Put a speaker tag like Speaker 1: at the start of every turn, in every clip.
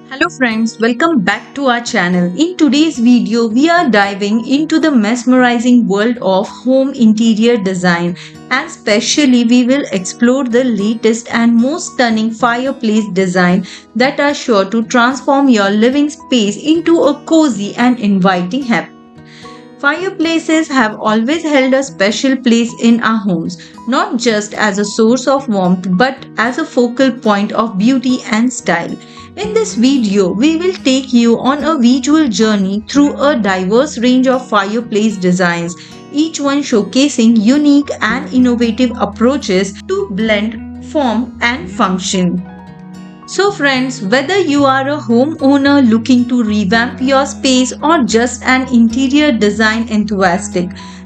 Speaker 1: Hello friends, welcome back to our channel. In today's video, we are diving into the mesmerizing world of home interior design, and especially we will explore the latest and most stunning fireplace design that are sure to transform your living space into a cozy and inviting happy. Fireplaces have always held a special place in our homes, not just as a source of warmth but as a focal point of beauty and style. In this video, we will take you on a visual journey through a diverse range of fireplace designs, each one showcasing unique and innovative approaches to blend form and function. So, friends, whether you are a homeowner looking to revamp your space or just an interior design enthusiast,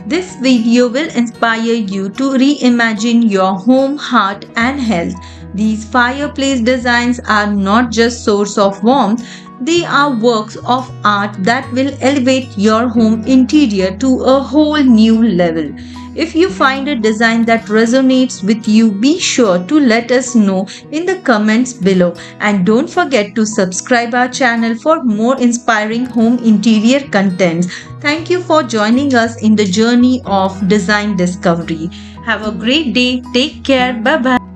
Speaker 1: this video will inspire you to reimagine your home, heart, and health. These fireplace designs are not just source of warmth, they are works of art that will elevate your home interior to a whole new level. If you find a design that resonates with you, be sure to let us know in the comments below. And don't forget to subscribe our channel for more inspiring home interior contents. Thank you for joining us in the journey of design discovery. Have a great day. Take care. Bye bye.